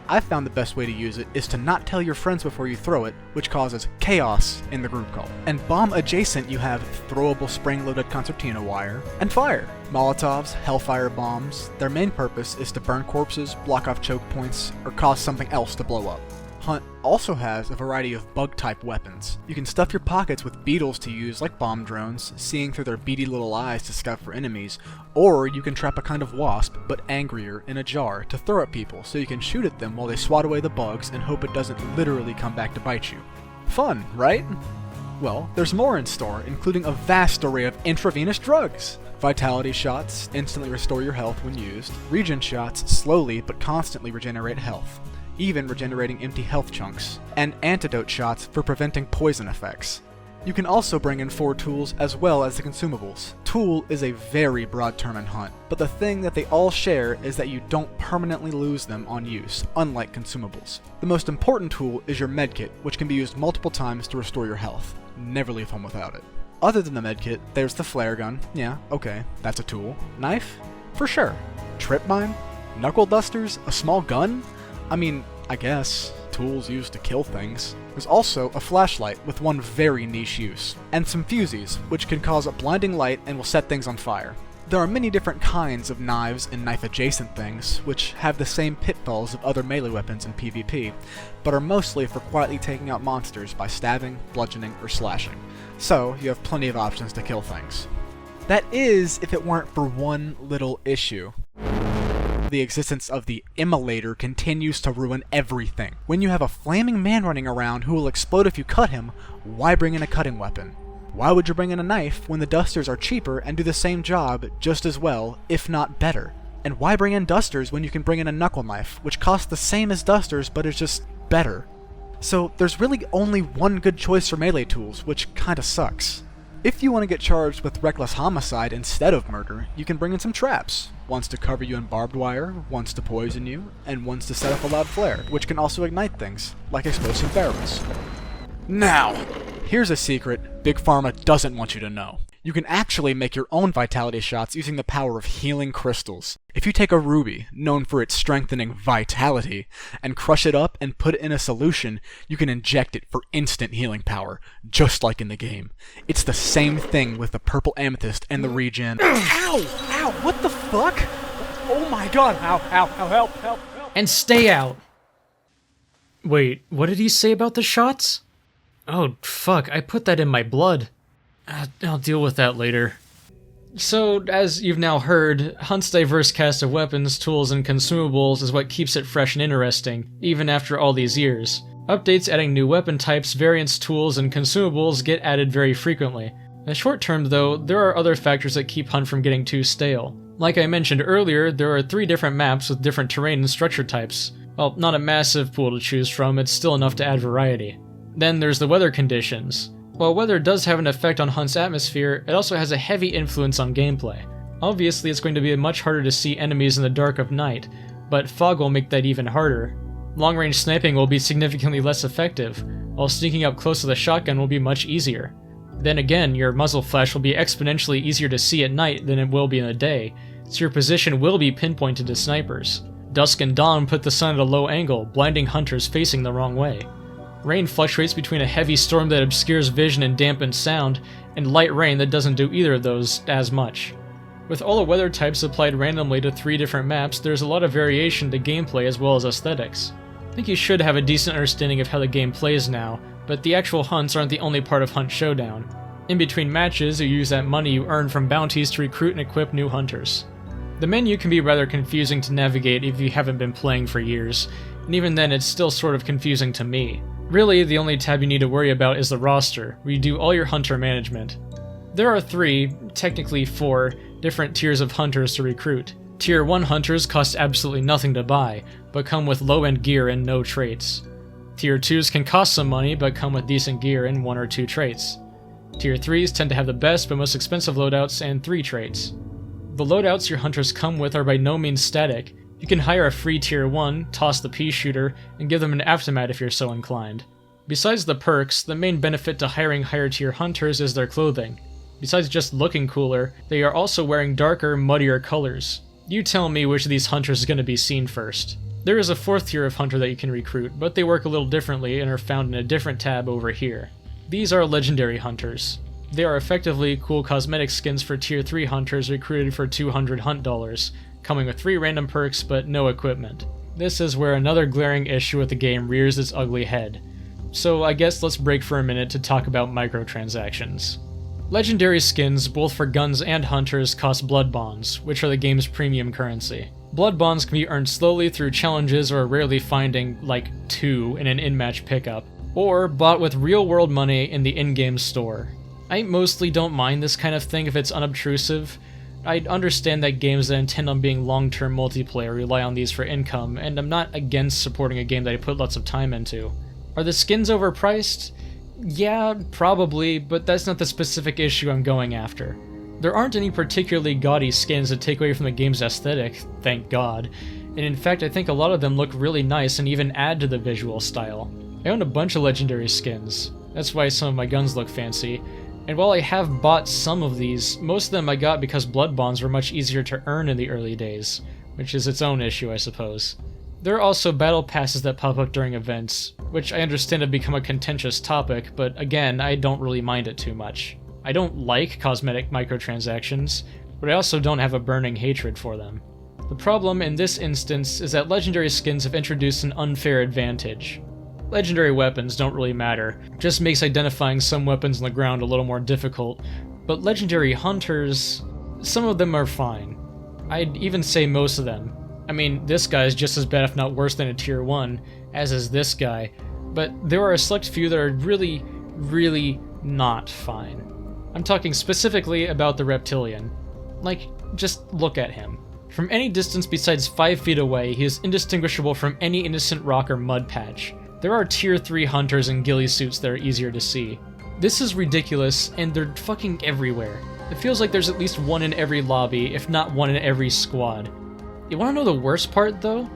I've found the best way to use it is to not tell your friends before you throw it, which causes chaos in the group call. And bomb adjacent, you have throwable spring-loaded concertina wire and fire. Molotovs, Hellfire bombs, their main purpose is to burn corpses, block off choke points, or cause something else to blow up. Hunt also has a variety of bug-type weapons. You can stuff your pockets with beetles to use like bomb drones, seeing through their beady little eyes to scout for enemies, or you can trap a kind of wasp, but angrier, in a jar to throw at people so you can shoot at them while they swat away the bugs and hope it doesn't literally come back to bite you. Fun, right? Well, there's more in store, including a vast array of intravenous drugs. Vitality shots instantly restore your health when used. Regen shots slowly but constantly regenerate health, even regenerating empty health chunks, and antidote shots for preventing poison effects. You can also bring in 4 tools as well as the consumables. Tool is a very broad term in Hunt, but the thing that they all share is that you don't permanently lose them on use, unlike consumables. The most important tool is your medkit, which can be used multiple times to restore your health. Never leave home without it. Other than the medkit, there's the flare gun. Yeah, okay, that's a tool. Knife? For sure. Trip mine? Knuckle dusters? A small gun? I mean, I guess, tools used to kill things. There's also a flashlight with one very niche use, and some fusees, which can cause a blinding light and will set things on fire. There are many different kinds of knives and knife-adjacent things, which have the same pitfalls of other melee weapons in PvP, but are mostly for quietly taking out monsters by stabbing, bludgeoning, or slashing. So, you have plenty of options to kill things. That is, if it weren't for one little issue. The existence of the immolator continues to ruin everything. When you have a flaming man running around who will explode if you cut him, why bring in a cutting weapon? Why would you bring in a knife when the dusters are cheaper and do the same job just as well, if not better? And why bring in dusters when you can bring in a knuckle knife, which costs the same as dusters but is just better? So there's really only one good choice for melee tools, which kinda sucks. If you want to get charged with reckless homicide instead of murder, you can bring in some traps. One's to cover you in barbed wire, one's to poison you, and one's to set off a loud flare, which can also ignite things, like explosive barrels. Now, here's a secret Big Pharma doesn't want you to know. You can actually make your own vitality shots using the power of healing crystals. If you take a ruby, known for its strengthening vitality, and crush it up and put it in a solution, you can inject it for instant healing power, just like in the game. It's the same thing with the purple amethyst and the regen. Ow! Ow! What the fuck? Oh my god! Ow! Ow! Ow! Help! Help! Help! And stay out! Wait, what did he say about the shots? Oh, fuck, I put that in my blood. I'll deal with that later. So, as you've now heard, Hunt's diverse cast of weapons, tools, and consumables is what keeps it fresh and interesting, even after all these years. Updates adding new weapon types, variants, tools, and consumables get added very frequently. In the short term, though, there are other factors that keep Hunt from getting too stale. Like I mentioned earlier, there are 3 different maps with different terrain and structure types. Well, not a massive pool to choose from, it's still enough to add variety. Then there's the weather conditions. While weather does have an effect on Hunt's atmosphere, it also has a heavy influence on gameplay. Obviously, it's going to be much harder to see enemies in the dark of night, but fog will make that even harder. Long-range sniping will be significantly less effective, while sneaking up close with a shotgun will be much easier. Then again, your muzzle flash will be exponentially easier to see at night than it will be in the day, so your position will be pinpointed to snipers. Dusk and dawn put the sun at a low angle, blinding hunters facing the wrong way. Rain fluctuates between a heavy storm that obscures vision and dampens sound, and light rain that doesn't do either of those as much. With all the weather types applied randomly to 3 different maps, there's a lot of variation to gameplay as well as aesthetics. I think you should have a decent understanding of how the game plays now, but the actual hunts aren't the only part of Hunt Showdown. In between matches, you use that money you earn from bounties to recruit and equip new hunters. The menu can be rather confusing to navigate if you haven't been playing for years, and even then it's still sort of confusing to me. Really, the only tab you need to worry about is the roster, where you do all your hunter management. There are 3, technically 4, different tiers of hunters to recruit. Tier 1 hunters cost absolutely nothing to buy, but come with low-end gear and no traits. Tier 2s can cost some money, but come with decent gear and 1 or 2 traits. Tier 3s tend to have the best but most expensive loadouts and 3 traits. The loadouts your hunters come with are by no means static. You can hire a free Tier 1, toss the pea shooter, and give them an aftermat if you're so inclined. Besides the perks, the main benefit to hiring higher tier hunters is their clothing. Besides just looking cooler, they are also wearing darker, muddier colors. You tell me which of these hunters is going to be seen first. There is a 4th tier of hunter that you can recruit, but they work a little differently and are found in a different tab over here. These are legendary hunters. They are effectively cool cosmetic skins for tier 3 hunters recruited for 200 hunt dollars, coming with 3 random perks but no equipment. This is where another glaring issue with the game rears its ugly head. So I guess let's break for a minute to talk about microtransactions. Legendary skins, both for guns and hunters, cost blood bonds, which are the game's premium currency. Blood bonds can be earned slowly through challenges or rarely finding, like, 2 in an in-match pickup, or bought with real-world money in the in-game store. I mostly don't mind this kind of thing if it's unobtrusive. I understand that games that intend on being long-term multiplayer rely on these for income, and I'm not against supporting a game that I put lots of time into. Are the skins overpriced? Yeah, probably, but that's not the specific issue I'm going after. There aren't any particularly gaudy skins that take away from the game's aesthetic, thank God, and in fact I think a lot of them look really nice and even add to the visual style. I own a bunch of legendary skins, that's why some of my guns look fancy, and while I have bought some of these, most of them I got because blood bonds were much easier to earn in the early days, which is its own issue I suppose. There are also battle passes that pop up during events, which I understand have become a contentious topic, but again, I don't really mind it too much. I don't like cosmetic microtransactions, but I also don't have a burning hatred for them. The problem in this instance is that legendary skins have introduced an unfair advantage. Legendary weapons don't really matter, it just makes identifying some weapons on the ground a little more difficult, but legendary hunters, some of them are fine. I'd even say most of them. I mean, this guy is just as bad if not worse than a tier 1, as is this guy, but there are a select few that are really, really not fine. I'm talking specifically about the reptilian. Like, just look at him. From any distance besides 5 feet away, he is indistinguishable from any innocent rock or mud patch. There are tier 3 hunters in ghillie suits that are easier to see. This is ridiculous, and they're fucking everywhere. It feels like there's at least one in every lobby, if not one in every squad. You wanna know the worst part, though?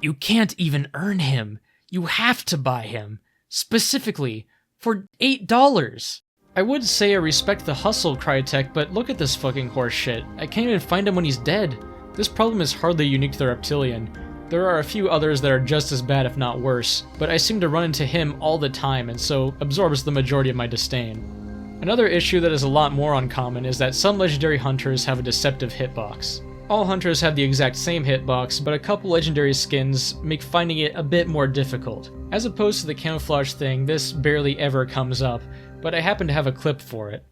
You can't even earn him. You have to buy him. Specifically, for $8. I would say I respect the hustle, Crytek, but look at this fucking horse shit. I can't even find him when he's dead. This problem is hardly unique to the reptilian. There are a few others that are just as bad if not worse, but I seem to run into him all the time and so absorbs the majority of my disdain. Another issue that is a lot more uncommon is that some legendary hunters have a deceptive hitbox. All hunters have the exact same hitbox, but a couple legendary skins make finding it a bit more difficult. As opposed to the camouflage thing, this barely ever comes up, but I happen to have a clip for it.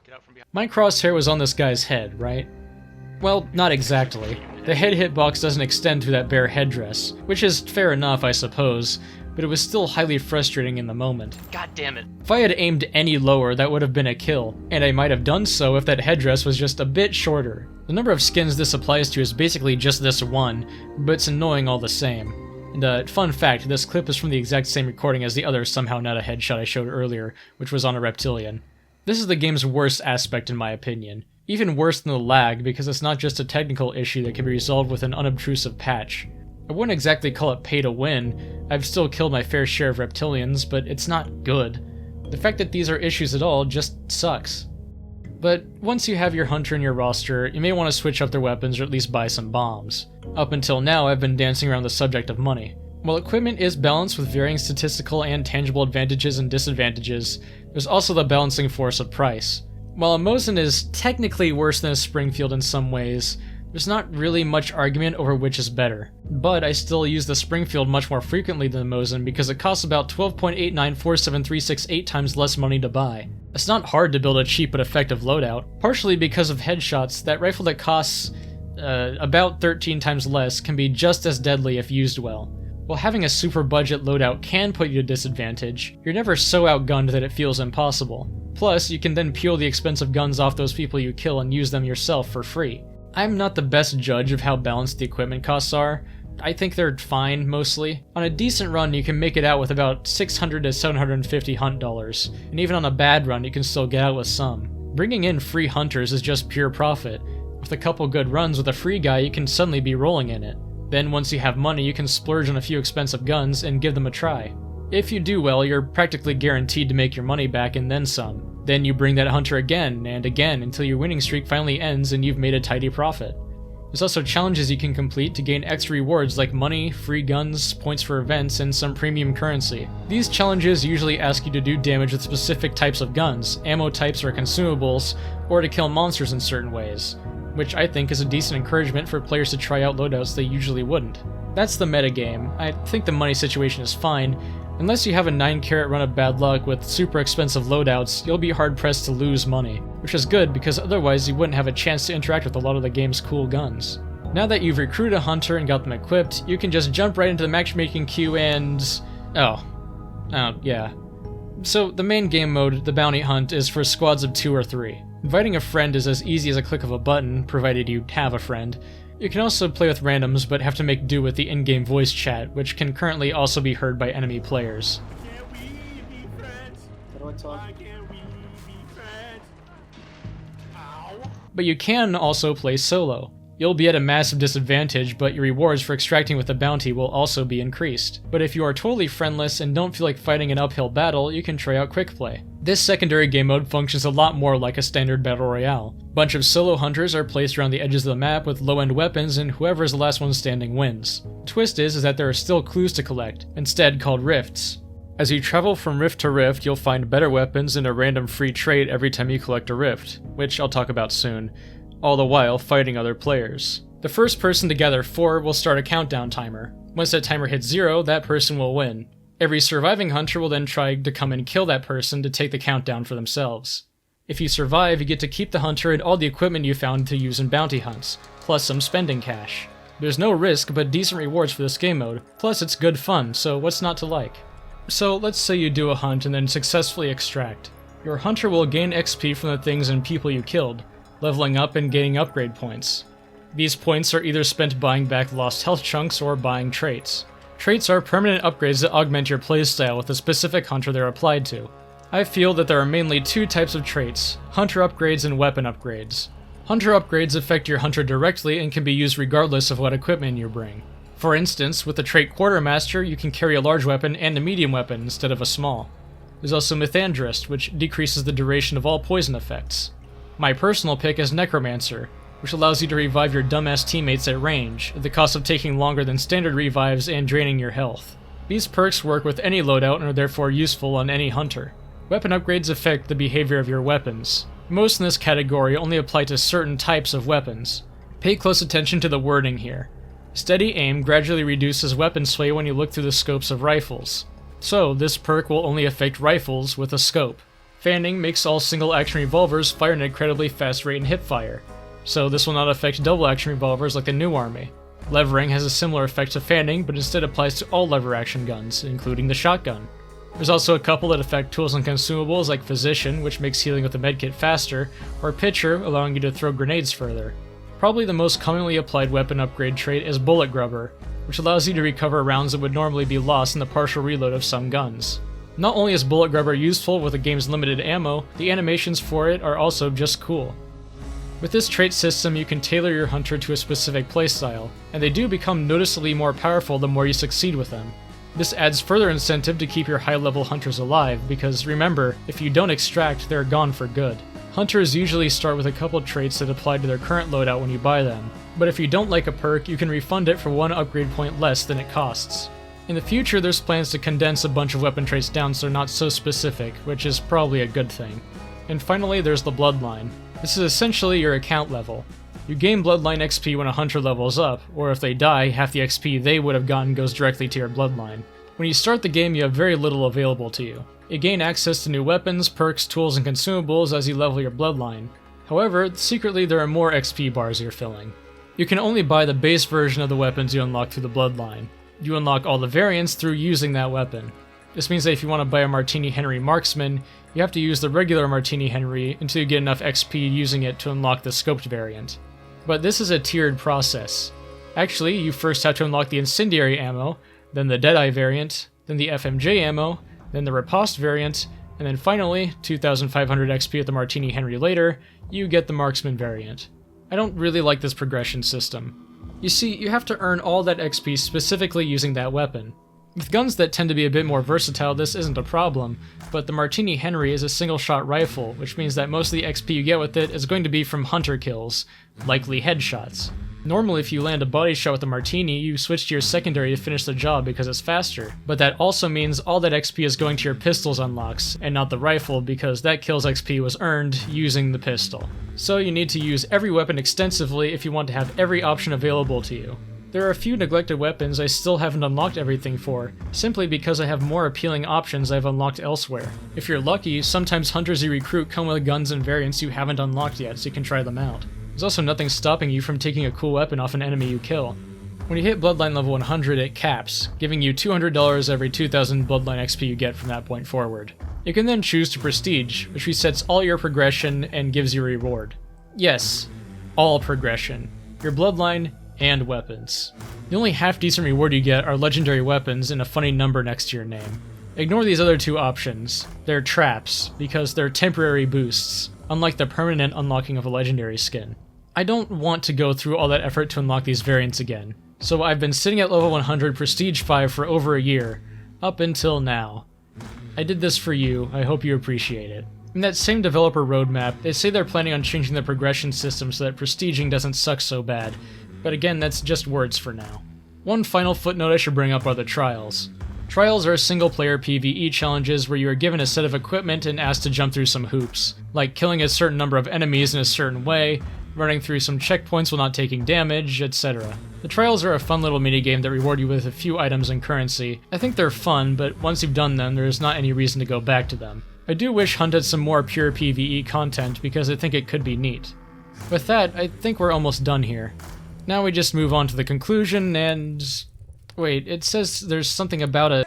Get out from behind. My crosshair was on this guy's head, right? Well, not exactly. The head hitbox doesn't extend to that bare headdress, which is fair enough, I suppose, but it was still highly frustrating in the moment. God damn it. If I had aimed any lower, that would have been a kill, and I might have done so if that headdress was just a bit shorter. The number of skins this applies to is basically just this one, but it's annoying all the same. And fun fact, this clip is from the exact same recording as the other somehow not a headshot I showed earlier, which was on a reptilian. This is the game's worst aspect in my opinion. Even worse than the lag, because it's not just a technical issue that can be resolved with an unobtrusive patch. I wouldn't exactly call it pay to win. I've still killed my fair share of reptilians, but it's not good. The fact that these are issues at all just sucks. But once you have your hunter in your roster, you may want to switch up their weapons or at least buy some bombs. Up until now, I've been dancing around the subject of money. While equipment is balanced with varying statistical and tangible advantages and disadvantages, there's also the balancing force of price. While a Mosin is technically worse than a Springfield in some ways, there's not really much argument over which is better. But I still use the Springfield much more frequently than the Mosin because it costs about 12.8947368 times less money to buy. It's not hard to build a cheap but effective loadout, partially because of headshots. That rifle that costs about 13 times less can be just as deadly if used well. While having a super budget loadout can put you at disadvantage, you're never so outgunned that it feels impossible. Plus, you can then peel the expensive guns off those people you kill and use them yourself for free. I'm not the best judge of how balanced the equipment costs are. I think they're fine, mostly. On a decent run, you can make it out with about $600 to $750 hunt dollars, and even on a bad run, you can still get out with some. Bringing in free hunters is just pure profit. With a couple good runs with a free guy, you can suddenly be rolling in it. Then once you have money, you can splurge on a few expensive guns and give them a try. If you do well, you're practically guaranteed to make your money back and then some. Then you bring that hunter again and again until your winning streak finally ends and you've made a tidy profit. There's also challenges you can complete to gain extra rewards like money, free guns, points for events, and some premium currency. These challenges usually ask you to do damage with specific types of guns, ammo types or consumables, or to kill monsters in certain ways, which I think is a decent encouragement for players to try out loadouts they usually wouldn't. That's the metagame. I think the money situation is fine. Unless you have a 9-carat run of bad luck with super expensive loadouts, you'll be hard-pressed to lose money, which is good because otherwise you wouldn't have a chance to interact with a lot of the game's cool guns. Now that you've recruited a hunter and got them equipped, you can just jump right into the matchmaking queue and... Oh, yeah. So the main game mode, the bounty hunt, is for squads of 2 or 3. Inviting a friend is as easy as a click of a button, provided you have a friend. You can also play with randoms, but have to make do with the in-game voice chat, which can currently also be heard by enemy players. But you can also play solo. You'll be at a massive disadvantage, but your rewards for extracting with the bounty will also be increased. But if you are totally friendless and don't feel like fighting an uphill battle, you can try out quick play. This secondary game mode functions a lot more like a standard battle royale. A bunch of solo hunters are placed around the edges of the map with low-end weapons, and whoever is the last one standing wins. The twist is that there are still clues to collect, instead called rifts. As you travel from rift to rift, you'll find better weapons and a random free trait every time you collect a rift, which I'll talk about soon, all the while fighting other players. The first person to gather 4 will start a countdown timer. Once that timer hits 0, that person will win. Every surviving hunter will then try to come and kill that person to take the countdown for themselves. If you survive, you get to keep the hunter and all the equipment you found to use in bounty hunts, plus some spending cash. There's no risk, but decent rewards for this game mode, plus it's good fun, so what's not to like? So let's say you do a hunt and then successfully extract. Your hunter will gain XP from the things and people you killed, leveling up and gaining upgrade points. These points are either spent buying back lost health chunks or buying traits. Traits are permanent upgrades that augment your playstyle with a specific hunter they're applied to. I feel that there are mainly 2 types of traits, hunter upgrades and weapon upgrades. Hunter upgrades affect your hunter directly and can be used regardless of what equipment you bring. For instance, with the trait Quartermaster, you can carry a large weapon and a medium weapon instead of a small. There's also Mythandrist, which decreases the duration of all poison effects. My personal pick is Necromancer, which allows you to revive your dumbass teammates at range, at the cost of taking longer than standard revives and draining your health. These perks work with any loadout and are therefore useful on any hunter. Weapon upgrades affect the behavior of your weapons. Most in this category only apply to certain types of weapons. Pay close attention to the wording here. Steady aim gradually reduces weapon sway when you look through the scopes of rifles. So, this perk will only affect rifles with a scope. Fanning makes all single-action revolvers fire at an incredibly fast rate in hipfire, so this will not affect double-action revolvers like the new army. Levering has a similar effect to fanning, but instead applies to all lever-action guns, including the shotgun. There's also a couple that affect tools and consumables like Physician, which makes healing with the medkit faster, or Pitcher, allowing you to throw grenades further. Probably the most commonly applied weapon upgrade trait is Bullet Grubber, which allows you to recover rounds that would normally be lost in the partial reload of some guns. Not only is Bullet Grubber useful with the game's limited ammo, the animations for it are also just cool. With this trait system, you can tailor your hunter to a specific playstyle, and they do become noticeably more powerful the more you succeed with them. This adds further incentive to keep your high-level hunters alive, because remember, if you don't extract, they're gone for good. Hunters usually start with a couple traits that apply to their current loadout when you buy them, but if you don't like a perk, you can refund it for 1 upgrade point less than it costs. In the future, there's plans to condense a bunch of weapon traits down so they're not so specific, which is probably a good thing. And finally, there's the Bloodline. This is essentially your account level. You gain Bloodline XP when a hunter levels up, or if they die, half the XP they would have gotten goes directly to your Bloodline. When you start the game, you have very little available to you. You gain access to new weapons, perks, tools, and consumables as you level your Bloodline. However, secretly there are more XP bars you're filling. You can only buy the base version of the weapons you unlock through the Bloodline. You unlock all the variants through using that weapon. This means that if you want to buy a Martini Henry Marksman, you have to use the regular Martini Henry until you get enough XP using it to unlock the scoped variant. But this is a tiered process. Actually, you first have to unlock the Incendiary ammo, then the Deadeye variant, then the FMJ ammo, then the Riposte variant, and then finally, 2,500 XP at the Martini Henry later, you get the Marksman variant. I don't really like this progression system. You see, you have to earn all that XP specifically using that weapon. With guns that tend to be a bit more versatile, this isn't a problem, but the Martini Henry is a single-shot rifle, which means that most of the XP you get with it is going to be from hunter kills, likely headshots. Normally, if you land a body shot with a Martini, you switch to your secondary to finish the job because it's faster, but that also means all that XP is going to your pistol's unlocks, and not the rifle, because that kill's XP was earned using the pistol. So you need to use every weapon extensively if you want to have every option available to you. There are a few neglected weapons I still haven't unlocked everything for, simply because I have more appealing options I've unlocked elsewhere. If you're lucky, sometimes hunters you recruit come with guns and variants you haven't unlocked yet, so you can try them out. There's also nothing stopping you from taking a cool weapon off an enemy you kill. When you hit Bloodline level 100, it caps, giving you $200 every 2,000 Bloodline XP you get from that point forward. You can then choose to Prestige, which resets all your progression and gives you a reward. Yes, all progression. Your Bloodline, and weapons. The only half-decent reward you get are legendary weapons and a funny number next to your name. Ignore these other two options. They're traps, because they're temporary boosts, unlike the permanent unlocking of a legendary skin. I don't want to go through all that effort to unlock these variants again, so I've been sitting at level 100 Prestige 5 for over a year, up until now. I did this for you, I hope you appreciate it. In that same developer roadmap, they say they're planning on changing the progression system so that prestiging doesn't suck so bad, but again, that's just words for now. One final footnote I should bring up are the trials. Trials are single-player PvE challenges where you are given a set of equipment and asked to jump through some hoops, like killing a certain number of enemies in a certain way, running through some checkpoints while not taking damage, etc. The trials are a fun little minigame that reward you with a few items and currency. I think they're fun, but once you've done them, there is not any reason to go back to them. I do wish Hunt had some more pure PvE content because I think it could be neat. With that, I think we're almost done here. Now we just move on to the conclusion and... Wait, it says there's something about a...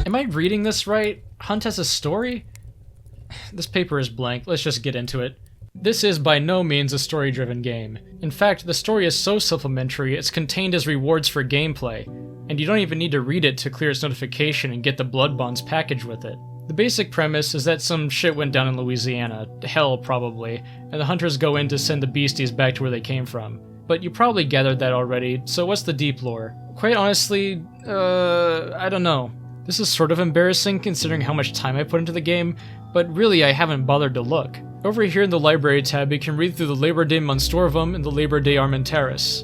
Am I reading this right? Hunt has a story? This paper is blank, let's just get into it. This is by no means a story-driven game. In fact, the story is so supplementary it's contained as rewards for gameplay, and you don't even need to read it to clear its notification and get the Blood Bonds package with it. The basic premise is that some shit went down in Louisiana, hell probably, and the hunters go in to send the beasties back to where they came from. But you probably gathered that already, so what's the deep lore? Quite honestly, I don't know. This is sort of embarrassing considering how much time I put into the game, but really I haven't bothered to look. Over here in the library tab you can read through the Labor Day Monstorvum and the Labor Day Armentaris.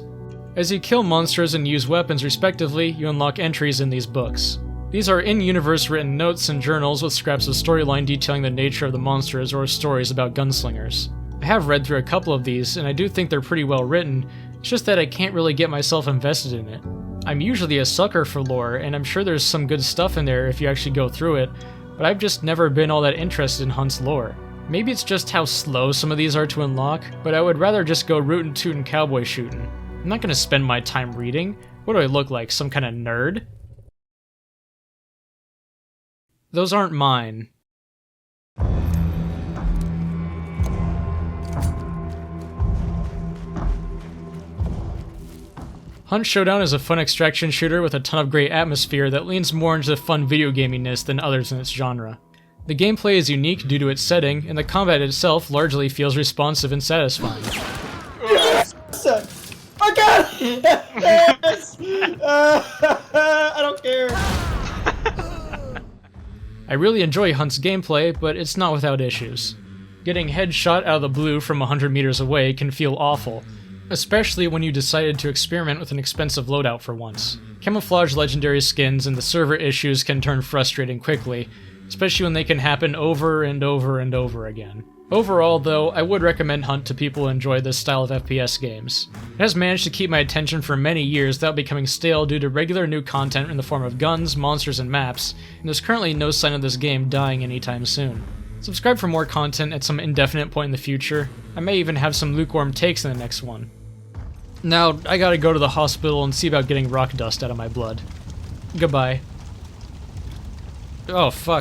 As you kill monsters and use weapons respectively, you unlock entries in these books. These are in-universe written notes and journals with scraps of storyline detailing the nature of the monsters or stories about gunslingers. I have read through a couple of these, and I do think they're pretty well written, it's just that I can't really get myself invested in it. I'm usually a sucker for lore, and I'm sure there's some good stuff in there if you actually go through it, but I've just never been all that interested in Hunt's lore. Maybe it's just how slow some of these are to unlock, but I would rather just go rootin' tootin' cowboy shootin'. I'm not gonna spend my time reading. What do I look like, some kind of nerd? Those aren't mine. Hunt Showdown is a fun extraction shooter with a ton of great atmosphere that leans more into the fun video gaminess than others in its genre. The gameplay is unique due to its setting, and the combat itself largely feels responsive and satisfying. Yes! I got it! Yes! I don't care. I really enjoy Hunt's gameplay, but it's not without issues. Getting headshot out of the blue from 100 meters away can feel awful, especially when you decided to experiment with an expensive loadout for once. Camouflage legendary skins and the server issues can turn frustrating quickly, especially when they can happen over and over and over again. Overall, though, I would recommend Hunt to people who enjoy this style of FPS games. It has managed to keep my attention for many years without becoming stale due to regular new content in the form of guns, monsters, and maps, and there's currently no sign of this game dying anytime soon. Subscribe for more content at some indefinite point in the future. I may even have some lukewarm takes in the next one. Now, I gotta go to the hospital and see about getting rock dust out of my blood. Goodbye. Oh, fuck.